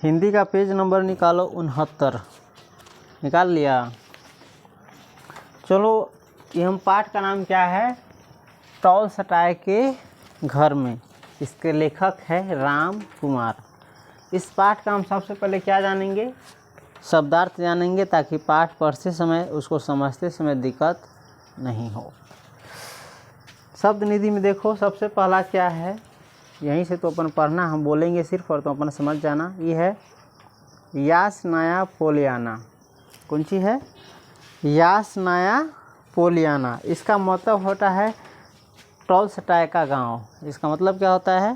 हिंदी का page number निकालो 69। निकाल लिया। चलो ये हम पाठ का नाम क्या है, टॉलस्टॉय के घर में। इसके लेखक है राम कुमार। इस पाठ का हम सबसे पहले क्या जानेंगे, शब्दार्थ जानेंगे, ताकि पाठ पढ़ते समय उसको समझते समय दिक्कत नहीं हो। शब्द निधि में देखो सबसे पहला क्या है, यहीं से तो अपन पढ़ना, हम बोलेंगे सिर्फ और तो अपन समझ जाना। ये है यासनाया पोलियाना। कौन सी है, यासनाया पोलियाना। इसका मतलब होता है टॉलस्टॉय का गांव। इसका मतलब क्या होता है,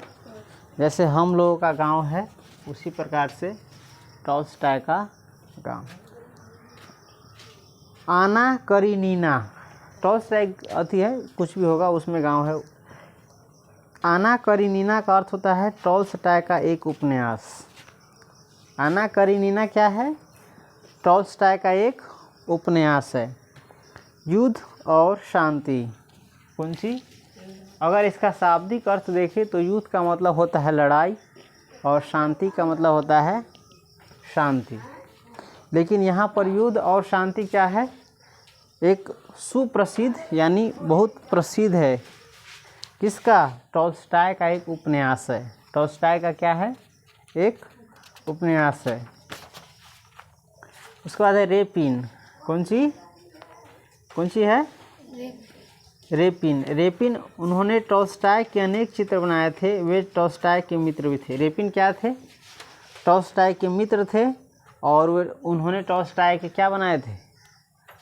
जैसे हम लोगों का गांव है उसी प्रकार से टॉलस्टॉय का गांव। आना करीनीना, टॉलस्टॉय अति है, कुछ भी होगा उसमें गांव है। आना करीनीना का अर्थ होता है टॉलस्टॉय का एक उपन्यास। आना करीनीना क्या है, टॉलस्टॉय का एक उपन्यास है। युद्ध और शांति। कौन सी, अगर इसका शाब्दिक अर्थ देखें तो युद्ध का मतलब होता है लड़ाई और शांति का मतलब होता है शांति। लेकिन यहाँ पर युद्ध और शांति क्या है, एक सुप्रसिद्ध यानी बहुत प्रसिद्ध है। किसका, टॉलस्टॉय का एक उपन्यास है। टॉलस्टॉय का क्या है, एक उपन्यास है। उसके बाद है रेपिन। कौन सी है, रेपिन। रेपिन उन्होंने टॉलस्टॉय के अनेक चित्र बनाए थे। वे टॉलस्टॉय के मित्र भी थे। रेपिन क्या थे, टॉलस्टॉय के मित्र थे और वे उन्होंने टॉलस्टॉय के क्या बनाए थे,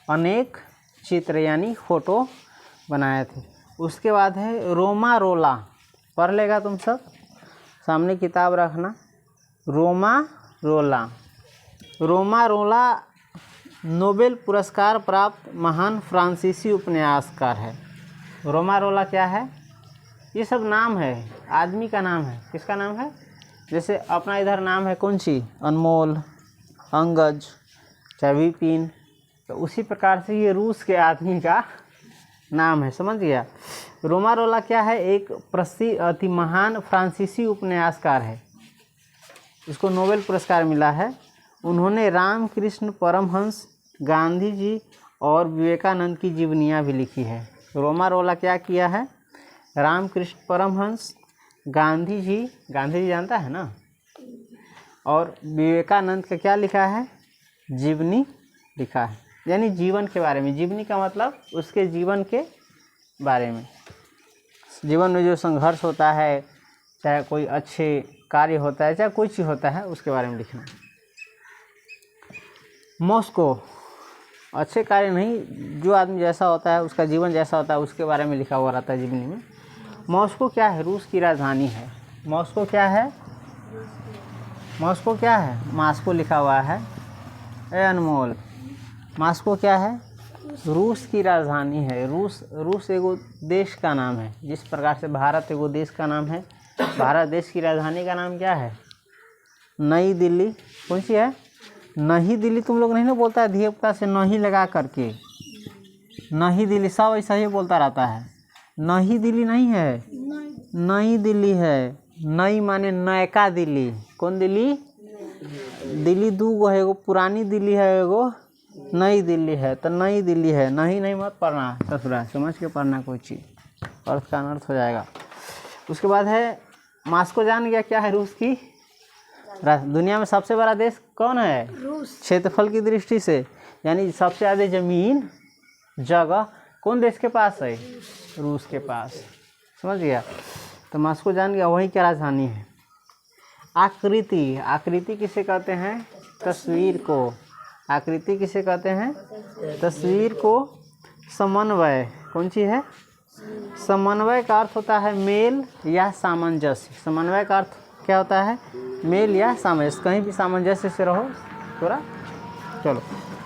अनेक चित्र यानी फोटो बनाए थे। उसके बाद है रोमा रोला। पढ़ लेगा तुम सब, सामने किताब रखना। रोमा रोला। रोमा रोला नोबेल पुरस्कार प्राप्त महान फ्रांसीसी उपन्यासकार है। रोमा रोला क्या है, ये सब नाम है, आदमी का नाम है। किसका नाम है, जैसे अपना इधर नाम है कौन सी, अनमोल, अंगज, चाहे विपिन, तो उसी प्रकार से ये रूस के आदमी का नाम है। समझ गया। रोमा रोला क्या है, एक प्रसिद्ध अति महान फ्रांसीसी उपन्यासकार है। इसको नोबेल पुरस्कार मिला है। उन्होंने रामकृष्ण परमहंस, गांधी जी और विवेकानंद की जीवनियाँ भी लिखी है। रोमा रोला क्या किया है, रामकृष्ण परमहंस, गांधी जी जानता है ना, और विवेकानंद का क्या लिखा है, जीवनी लिखा है। यानी जीवन के बारे में, जीवनी का मतलब उसके जीवन के बारे में, जीवन में जो संघर्ष होता है, चाहे कोई अच्छे कार्य होता है, चाहे कोई चीज़ होता है, उसके बारे में लिखना। मॉस्को, अच्छे कार्य नहीं, जो आदमी जैसा होता है, उसका जीवन जैसा होता है, उसके बारे में लिखा हुआ रहता है जीवनी में। मॉस्को क्या है, रूस की राजधानी है। मॉस्को क्या है, मास्को लिखा हुआ है। ए अनमोल, मास्को क्या है, रूस की राजधानी है। रूस एगो देश का नाम है, जिस प्रकार से भारत एगो देश का नाम है। भारत देश की राजधानी का नाम क्या है, नई दिल्ली। कौन सी है, नई दिल्ली। तुम लोग नहीं ना बोलता है धियोपुता से नहीं लगा करके, नई दिल्ली, सब ऐसा ही बोलता रहता है। नई दिल्ली नहीं है, नई दिल्ली है। नई माने नयका दिल्ली। कौन दिल्ली, दिल्ली दो गो है, एगो पुरानी दिल्ली है, एगो नई दिल्ली है। तो नई दिल्ली है, नहीं मत पढ़ना ससुरा, समझ के पढ़ना कोई चीज़, अर्थ का अनर्थ हो जाएगा। उसके बाद है मास्को। जान गया क्या है, रूस की दुनिया में सबसे बड़ा देश कौन है, रूस। क्षेत्रफल की दृष्टि से, यानी सबसे ज़्यादा जमीन जगह कौन देश के पास है, रूस के पास। समझ गया। तो मास्को जान गया, वही क्या राजधानी है। आकृति किसे कहते हैं, तस्वीर को। आकृति किसे कहते हैं, तस्वीर को। समन्वय, कौन सी है, समन्वय का अर्थ होता है मेल या सामंजस्य। समन्वय का अर्थ क्या होता है, मेल या सामंजस्य। कहीं भी सामंजस्य से रहो थोड़ा। चलो,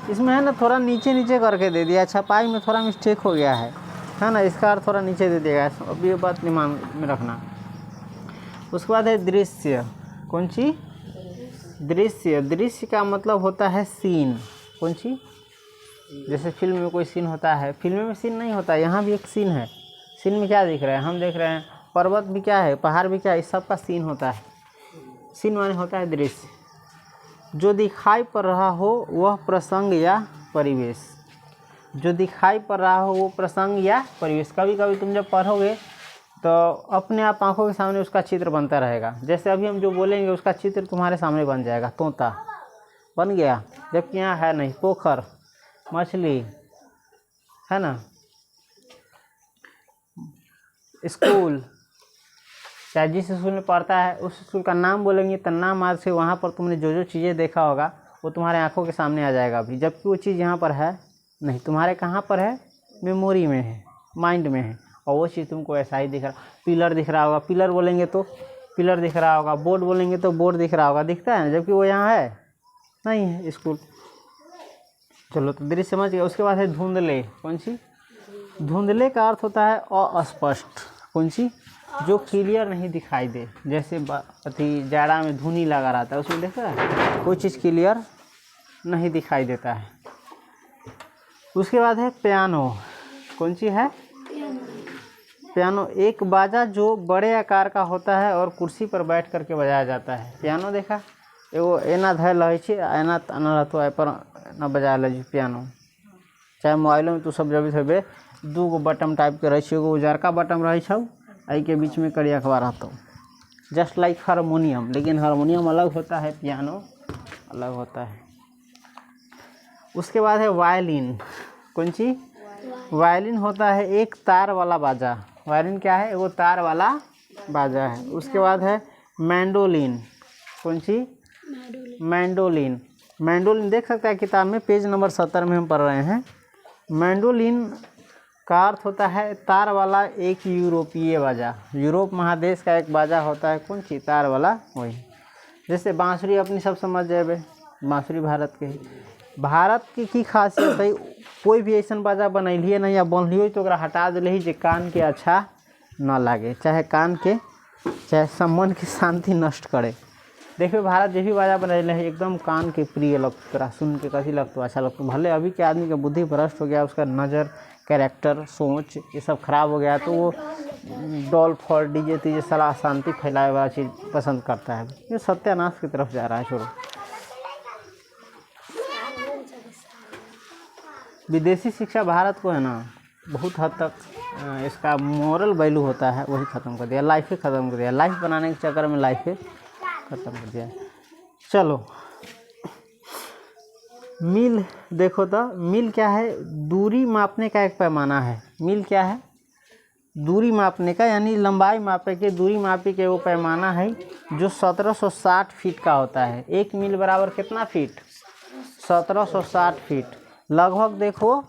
इसमें है ना थोड़ा नीचे करके दे दिया, छपाई में थोड़ा मिस्टेक हो गया है ना, इसका अर्थ थोड़ा नीचे दे दिया। अब ये बात दिमाग में रखना। उसके बाद है दृश्य। कौन सी, दृश्य का मतलब होता है सीन। कौन सी, जैसे फिल्म में कोई सीन होता है, फिल्म में सीन नहीं होता, यहाँ भी एक सीन है। सीन में क्या दिख रहा है, हम देख रहे हैं, पर्वत भी क्या है, पहाड़ भी क्या है, इस सब का सीन होता है। सीन माने होता है दृश्य। जो दिखाई पड़ रहा हो वह प्रसंग या परिवेश। जो दिखाई पड़ रहा हो वो प्रसंग या परिवेश। कभी कभी तुम जब पढ़ोगे तो अपने आप आंखों के सामने उसका चित्र बनता रहेगा। जैसे अभी हम जो बोलेंगे उसका चित्र तुम्हारे सामने बन जाएगा। तोता बन गया, जबकि यहाँ है नहीं। पोखर, मछली, है ना। स्कूल, चाहे जिस स्कूल में पढ़ता है उस स्कूल का नाम बोलेंगे तो नाम आज से वहाँ पर तुमने जो जो चीज़ें देखा होगा वो तुम्हारे आंखों के सामने आ जाएगा अभी, जबकि वो चीज़ यहाँ पर है नहीं। तुम्हारे कहाँ पर है? मेमोरी में है, माइंड में है, और वो चीज़ तुमको ऐसा ही दिख रहा। पिलर दिख रहा होगा, पिलर बोलेंगे तो पिलर दिख रहा होगा। बोर्ड बोलेंगे तो बोर्ड दिख रहा होगा, दिखता है ना, जबकि वो यहाँ है नहीं है स्कूल। चलो तो दृश्य समझ गए। उसके बाद है धुंधले। कौन सी? धुंधले का अर्थ होता है अस्पष्ट। कौन सी? जो क्लियर नहीं दिखाई दे। जैसे अति जाड़ा में धुनी लगा रहता है, उसमें देखा है कोई चीज़ क्लियर नहीं दिखाई देता है। उसके बाद है पियानो। कौन सी है? पियानो एक बाजा जो बड़े आकार का होता है और कुर्सी पर बैठ करके बजाया जाता है। पियानो देखा, एगो एना धैल रहे छे, एना तना रहतो पर ना बजा ले पियानो। चाहे मोबाइलों में तू सब जब थे दू गो बटन टाइप के रहे, एगो उजरका बटन रहे छौ, आई के बीच में करिया अखबार रहता। जस्ट लाइक हारमोनियम, लेकिन हारमोनियम अलग होता है, पियानो अलग होता है। उसके बाद है वायलिन। कौन सी? वायलिन होता है एक तार वाला बाजा। वायलिन क्या है? वो तार वाला बाजा है। उसके बाद है मैंडोलिन। कौन सी? मैंडोलिन। मैंडोलिन देख सकते हैं किताब में, पेज नंबर 70 में हम पढ़ रहे हैं। मैंडोलिन का अर्थ होता है तार वाला एक यूरोपीय बाजा। यूरोप महादेश का एक बाजा होता है। कौन सी? तार वाला, वही। जैसे बांसुरी अपनी सब समझ जाए, बांसुरी भारत के ही। भारत की खासियत है कोई भी ऐसा बाजा बनैलिए नहीं या बनलिए तो हटा दिले जे कान के अच्छा न लगे, चाहे कान के चाहे सम्मान की शांति नष्ट करे। देखिए भारत जो भी बाजा बनैले है एकदम कान के प्रिय लगता, तोरा सुन के कथी लगता, अच्छा लगता। भले अभी के आदमी का बुद्धि भ्रष्ट हो गया, उसका नज़र, कैरेक्टर, सोच ये सब खराब हो गया, तो वो डॉल फॉर डीजे तीजे सलाह शांति फैलाए वाला चीज़ पसंद करता है। ये सत्यानाश की तरफ जा रहा है। छोड़ो, विदेशी शिक्षा भारत को है ना बहुत हद तक इसका मोरल वैल्यू होता है वही ख़त्म कर दिया, लाइफ ही ख़त्म कर दिया। लाइफ बनाने के चक्कर में लाइफ ही ख़त्म कर दिया। चलो मील देखो तो, मील क्या है? दूरी मापने का एक पैमाना है। मील क्या है? दूरी मापने का, यानी लंबाई मापे के, दूरी मापे के वो पैमाना है जो 1760 फीट का होता है। एक मील बराबर कितना फीट? 1760 फीट लगभग। देखो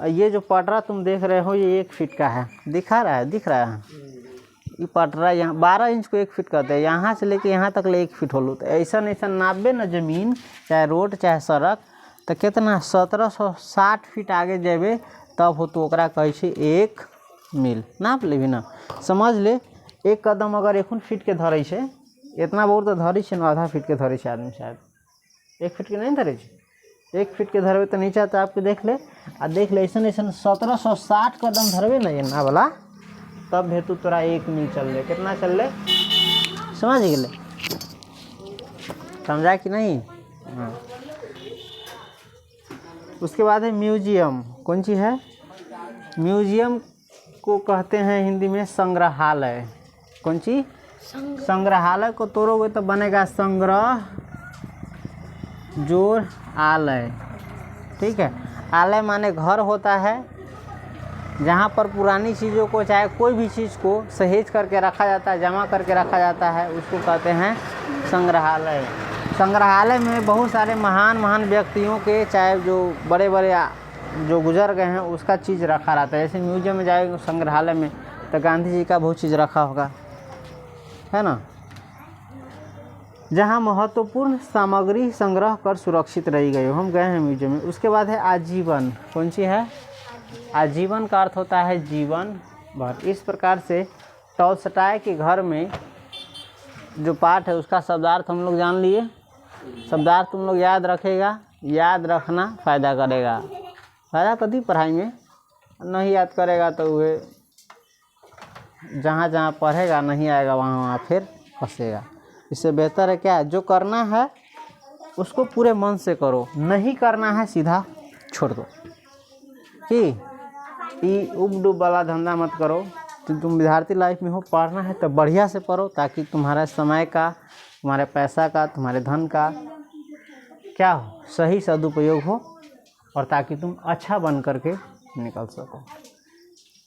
ये जो पटरा तुम देख रहे हो ये 1 फीट का है, दिख रहा है। ये पटरा यहाँ 12 इंच को 1 फीट कहते हैं। यहाँ से लेके यहाँ तक ले 1 फीट होलो। तो ऐसा नापे न जमीन, चाहे रोड चाहे सड़क, तो कितना 1760 फीट आगे जेबे तब हो तो ओकरा कहै छै 1 मील। नाप लेबी ना, समझ ले। एक कदम अगर 1 फीट के धरे छै, इतना बहुत तो धरे छै ना, आधा फीट के धरे छै आदमी, शायद 1 फीट के नहीं धरे छै। 1 फीट के धरबे तो नीचा तो आपके देख ले, आ देख ले ऐसा 1760 कदम धरबे ना एना वाला, तब हेतु तोरा 1 मील चल ले। कितना चल ले? समझ गए? समझा कि नहीं? हाँ। उसके बाद है म्यूजियम। कौन सी है? म्यूजियम को कहते हैं हिंदी में संग्रहालय। कौन सी? संग्रहालय को तोड़ोगे तो बनेगा संग्रह जोड़ आलय। ठीक है, आलय माने घर होता है जहाँ पर पुरानी चीज़ों को, चाहे कोई भी चीज़ को सहेज करके रखा जाता है, जमा करके रखा जाता है, उसको कहते हैं संग्रहालय। संग्रहालय में बहुत सारे महान व्यक्तियों के, चाहे जो बड़े जो गुजर गए हैं, उसका चीज़ रखा रहता है। जैसे म्यूजियम में जाएगा संग्रहालय में तो गांधी जी का बहुत चीज़ रखा होगा, है ना, जहाँ महत्वपूर्ण सामग्री संग्रह कर सुरक्षित रही गई हो। हम गए हैं म्यूजियम में। उसके बाद है आजीवन। कौन सी है? आजीवन का अर्थ होता है जीवन भर। इस प्रकार से टॉलस्टॉय के घर में जो पाठ है उसका शब्दार्थ हम लोग जान लिए। शब्दार्थ तुम लोग याद रखेगा, याद रखना फ़ायदा करेगा। फ़ायदा कभी पढ़ाई में नहीं याद करेगा तो वे जहाँ पढ़ेगा नहीं आएगा, वहाँ फिर फंसेगा। इससे बेहतर है क्या, जो करना है उसको पूरे मन से करो, नहीं करना है सीधा छोड़ दो कि ये उब डूब वाला धंधा मत करो। तो तुम विद्यार्थी लाइफ में हो, पढ़ना है तो बढ़िया से पढ़ो ताकि तुम्हारा समय का, तुम्हारे पैसा का, तुम्हारे धन का क्या हो, सही सदुपयोग हो और ताकि तुम अच्छा बन करके निकल सको।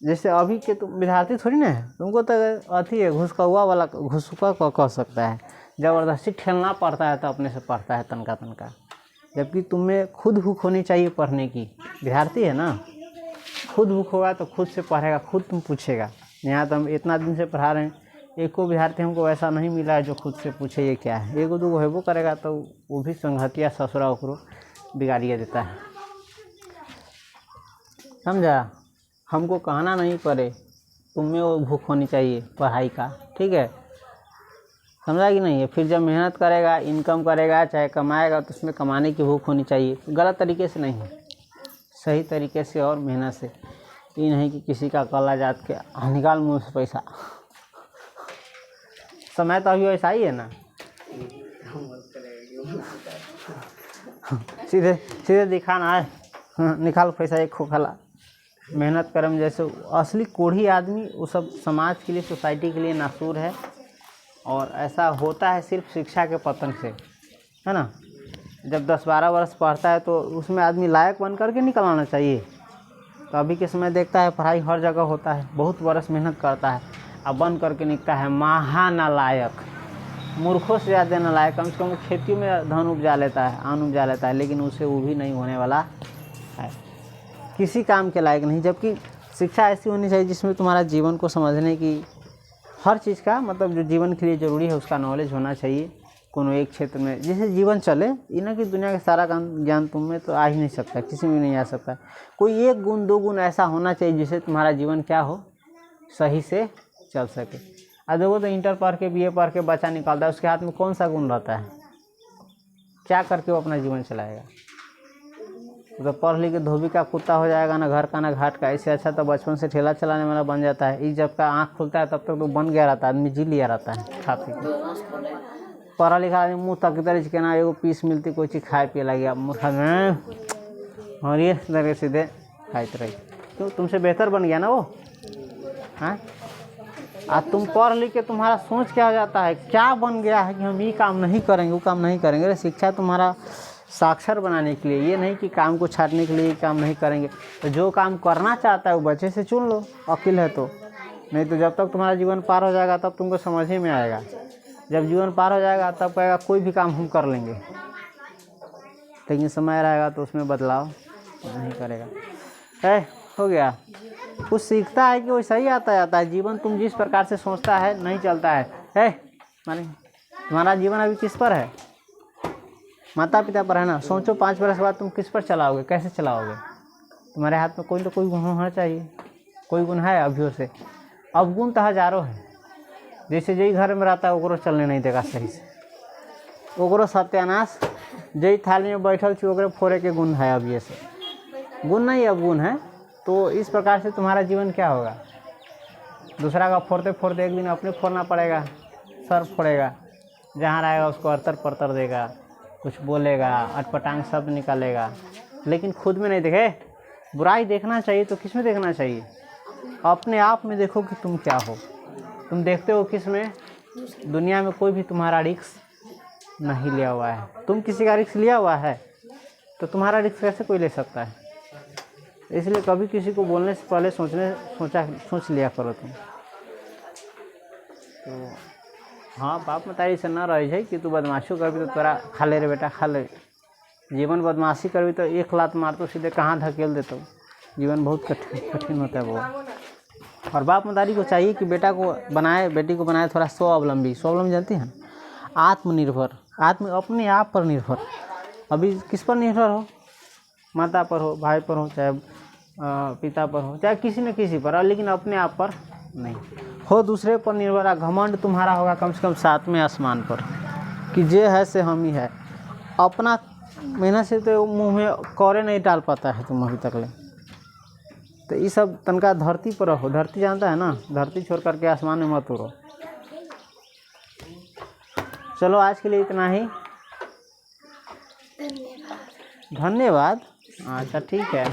जैसे अभी के तुम विद्यार्थी थोड़ी ना है, तुमको तो अथी है घुसकौआ वाला, घुसुका कह सकता है, ज़बरदस्ती ठेलना पड़ता है तो अपने से पढ़ता है तनका तनका, जबकि तुम्हें खुद भूख होनी चाहिए पढ़ने की। विद्यार्थी है ना, खुद भूख होगा तो खुद से पढ़ेगा, खुद तुम पूछेगा। यहाँ तो हम इतना दिन से पढ़ा रहे हैं, एक को विद्यार्थी हमको ऐसा नहीं मिला है जो खुद से पूछे ये क्या है। एक दो हेबो करेगा तो वो भी संगतिया ससुरा ओकरो बिगाड़िए देता है, समझा। हमको कहना नहीं पड़े, तुम्हें वो भूख होनी चाहिए पढ़ाई का, ठीक है, समझा कि नहीं है। फिर जब मेहनत करेगा, इनकम करेगा, चाहे कमाएगा, तो उसमें कमाने की भूख होनी चाहिए, गलत तरीके से नहीं, सही तरीके से और मेहनत से। ये नहीं कि किसी का कला जात के निकाल मुँह से पैसा। समय तो अभी ऐसा ही है ना, सीधे सीधे दिखाना है, निकाल पैसा एक खोखला, मेहनत करम। जैसे असली कोढ़ी आदमी वो सब समाज के लिए, सोसाइटी के लिए नासूर है, और ऐसा होता है सिर्फ शिक्षा के पतन से, है ना। जब 10-12 वर्ष पढ़ता है तो उसमें आदमी लायक बन करके निकल आना चाहिए। तो अभी के समय देखता है पढ़ाई हर जगह होता है, बहुत वर्ष मेहनत करता है, अब बन करके निकलता है महानालायक, मूर्खों से ज़्यादा नालायक। कम से कम खेती में धान उपजा लेता है, अन्न उपजा लेता है, लेकिन उसे वो भी नहीं होने वाला है, किसी काम के लायक नहीं। जबकि शिक्षा ऐसी होनी चाहिए जिसमें तुम्हारा जीवन को समझने की, हर चीज़ का मतलब जो जीवन के लिए ज़रूरी है उसका नॉलेज होना चाहिए। कोनो एक क्षेत्र में जैसे जीवन चले, इन्हें की दुनिया का सारा ज्ञान तुम में तो आ ही नहीं सकता, किसी में नहीं आ सकता। कोई एक गुण दो गुण ऐसा होना चाहिए जिससे तुम्हारा जीवन क्या हो, सही से चल सके। अब देखो तो इंटर पढ़ के, BA पढ़ के बच्चा निकालता है, उसके हाथ में कौन सा गुण रहता है, क्या करके वो अपना जीवन चलाएगा। तो पढ़ लिख के धोबी का कुत्ता हो जाएगा, ना घर का ना घाट का। इससे अच्छा तो बचपन से ठेला चलाने वाला बन जाता है। ये जब का आँख खुलता है तब तक तो बन गया रहता है, आदमी जी लिया रहता है खा पी के। पढ़ा लिखा आदमी मुँह तक तरह के ना एगो पीस मिलती कोई चीज़ खाए पिए लगे, मुँह में और ये तरह सीधे खाते रही। तो तुमसे बेहतर बन गया ना वो, हाँ। आज तुम पढ़ लिख के तुम्हारा सोच क्या हो जाता है, क्या बन गया है कि हम ये काम नहीं करेंगे, वो काम नहीं करेंगे। अरे शिक्षा तुम्हारा साक्षर बनाने के लिए, ये नहीं कि काम को छाटने के लिए ये काम नहीं करेंगे। तो जो काम करना चाहता है वो बच्चे से चुन लो, अकिल है तो। नहीं तो जब तक तुम्हारा जीवन पार हो जाएगा तब तुमको समझ ही में आएगा। जब जीवन पार हो जाएगा तब कहेगा कोई भी काम हम कर लेंगे, लेकिन समय रहेगा तो उसमें बदलाव नहीं करेगा। है हो गया, कुछ सीखता है कि वैसा ही आता है। जीवन तुम जिस प्रकार से सोचता है नहीं चलता है माने तुम्हारा जीवन अभी किस पर है, माता पिता पर है ना। सोचो 5 वर्ष बाद तुम किस पर चलाओगे, कैसे चलाओगे। तुम्हारे हाथ में कोई तो कोई गुण होना चाहिए, कोई गुण है अभियो से। अब गुण तो हजारों है, जैसे जई घर में रहता है ओकरो चलने नहीं देगा सही से, ओकरो सत्यानाश। जई थाली में बैठल छी ओकरे फोड़े के गुण है अभिये से, गुण नहीं अब गुण है। तो इस प्रकार से तुम्हारा जीवन क्या होगा, दूसरा का फोड़ते फोड़ते एक दिन अपने फोड़ना पड़ेगा, सर फोड़ेगा, जहाँ रहेगा उसको अरतर परतर देगा, कुछ बोलेगा, अटपटांग शब्द निकालेगा, लेकिन खुद में नहीं देखे। बुराई देखना चाहिए तो किस में देखना चाहिए, अपने आप में देखो कि तुम क्या हो। तुम देखते हो किस में, दुनिया में कोई भी तुम्हारा रिस्क नहीं लिया हुआ है। तुम किसी का रिस्क लिया हुआ है तो तुम्हारा रिस्क कैसे कोई ले सकता है। इसलिए कभी किसी को बोलने से पहले सोच लिया करो तुम। तो हाँ, बाप मतारी से ना रह जाए कि तू बदमाशी करबी तो तोरा खा ले रे बेटा खा ले। जीवन बदमाशी करबी तो एक लात मार तो सीधे कहाँ धकेल देते हो। जीवन बहुत कठिन होता है वो। और बाप मतारी को चाहिए कि बेटा को बनाए, बेटी को बनाए थोड़ा स्वावलंबी जानती हैं, आत्मनिर्भर, अपने आप पर निर्भर। अभी किस पर निर्भर हो, माता पर हो, भाई पर हो, चाहे पिता पर हो, चाहे किसी न किसी पर, लेकिन अपने आप पर नहीं हो। दूसरे पर निर्भर, घमंड तुम्हारा होगा कम से कम 7वें आसमान पर कि जे है से हम ही है। अपना मेहनत से तो मुँह में कौरे नहीं डाल पाता है तुम अभी तक ले। तो ये सब तनका धरती पर रहो। धरती जानता है ना, धरती छोड़ करके आसमान में मत उड़ो। चलो आज के लिए इतना ही। धन्यवाद। अच्छा ठीक है।